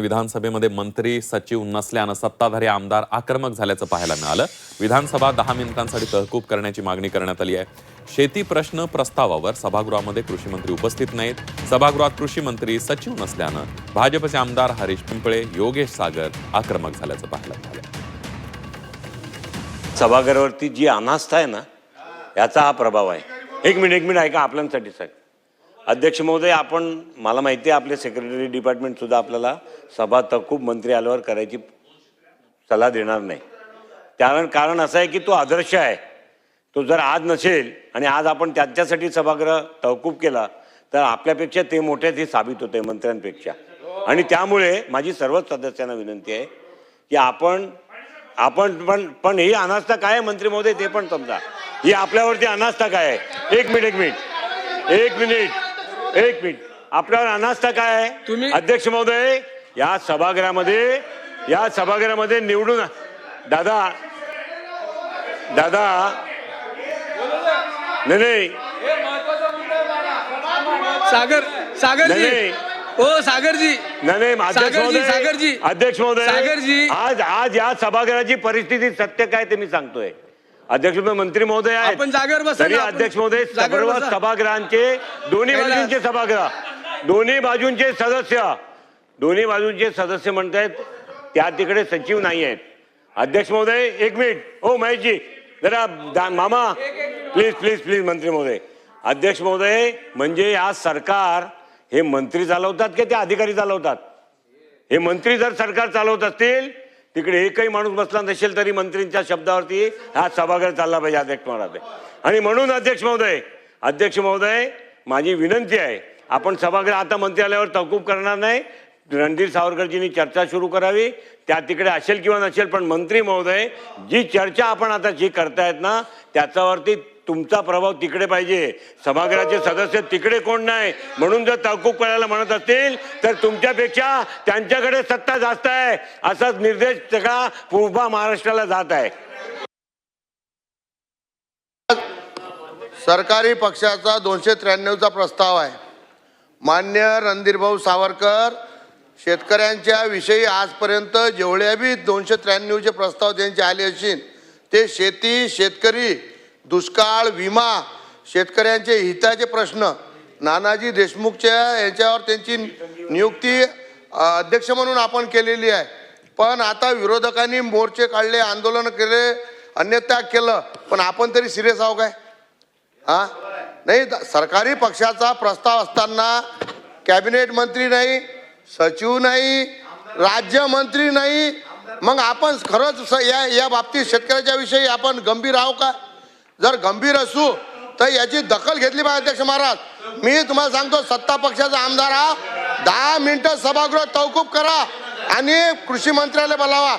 विधानसभेमध्ये मंत्री सचिव नसल्यानं सत्ताधारी आमदार आक्रमक झाल्याचं पाहायला मिळालं। विधानसभा 10 मिनिटांसाठी तहकूब करण्याची मागणी करण्यात आली आहे। शेती प्रश्न प्रस्तावावर सभागृहामध्ये कृषी मंत्री उपस्थित नाहीत। सभागृहात कृषी मंत्री सचिव नसल्यानं भाजपचे आमदार हरीश पिंपळे, योगेश सागर आक्रमक झाल्याचं पाहायला मिळालं। सभागृहावरती जी अनास्था आहे ना, याचा हा प्रभाव आहे। एक मिनिट ऐका आपल्यासाठी साहेब। अध्यक्ष महोदय, आपण मला माहिती आहे आपले सेक्रेटरी डिपार्टमेंट सुद्धा आपल्याला सभा तहकूब मंत्री आल्यावर करायची सल्ला देणार नाही। कारण असं आहे की तो आदर्श आहे। तो जर आज नसेल आणि आज आपण त्यांच्यासाठी सभागृह तहकूब केला तर आपल्यापेक्षा ते मोठे ते साबित होते मंत्र्यांपेक्षा। आणि त्यामुळे माझी सर्वच सदस्यांना विनंती आहे की आपण पण ही अनास्था काय आहे मंत्री महोदय ते पण समजा। ही आपल्यावरती अनास्था काय आहे? एक मिनिट आपल्यावर अनास्था काय आहे? अध्यक्ष महोदय, या सभागृहामध्ये निवडून दादा नाही अध्यक्ष महोदय आज या सभागृहाची परिस्थिती सत्य काय ते मी सांगतोय। अध्यक्ष मंत्री महोदय आहेत तरी अध्यक्ष महोदय सर्व सभागृहांचे दोन्ही बाजूंचे सदस्य म्हणतायत त्या तिकडे सचिव नाही आहेत। अध्यक्ष महोदय एक मिनिट, हो महेशजी जरा मामा प्लीज मंत्री महोदय। अध्यक्ष महोदय, म्हणजे या सरकार हे मंत्री चालवतात की ते अधिकारी चालवतात? हे मंत्री जर सरकार चालवत असतील तिकडे एकही माणूस बसला नसेल तरी मंत्रींच्या शब्दावरती हा सभागृह चालला पाहिजे अध्यक्ष महोदय। आणि म्हणून अध्यक्ष महोदय माझी विनंती आहे, आपण सभागृह आता मंत्री आल्यावर तहकूब करणार नाही। रणधीर सावरकरजींनी चर्चा सुरू करावी, त्या तिकडे असेल किंवा नसेल, पण मंत्री महोदय जी चर्चा आपण आता जी करतायत ना त्याच्यावरती तुमचा प्रभाव तिकडे पाहिजे। सभागृहाचे सदस्य तिकडे कोण नाही, म्हणून जर तहकूब करायला म्हणत असतील तर तुमच्यापेक्षा त्यांच्याकडे सत्ता जास्त आहे असा निर्देश सगळा पूर्व महाराष्ट्राला जात आहे। सरकारी पक्षाचा 293चा प्रस्ताव आहे। मान्य रणधीरभाऊ सावरकर, शेतकऱ्यांच्या विषयी आजपर्यंत जेवढे बी 293चे प्रस्ताव त्यांचे आले असतील ते शेती, शेतकरी, दुष्काळ, विमा, शेतकऱ्यांचे हिताचे प्रश्न, नानाजी देशमुखच्या यांच्यावर त्यांची नियुक्ती अध्यक्ष म्हणून आपण केलेली आहे। पण आता विरोधकांनी मोर्चे काढले, आंदोलन केले, अन्यथा केलं, पण आपण तरी सिरियस आहो काय? नाही, सरकारी पक्षाचा प्रस्ताव असताना कॅबिनेट मंत्री नाही, सचिव नाही, राज्यमंत्री नाही, मग आपण खरंच या बाबतीत शेतकऱ्याच्या विषयी आपण गंभीर आहो का? जर गंभीर असू तर याची दखल घेतली पाहिजे अध्यक्ष महाराज। मी तुम्हाला सांगतो, सत्ता पक्षाचा आमदार हा 10 मिनिटं सभागृह तहकूब करा आणि कृषी मंत्र्याला बोलावा।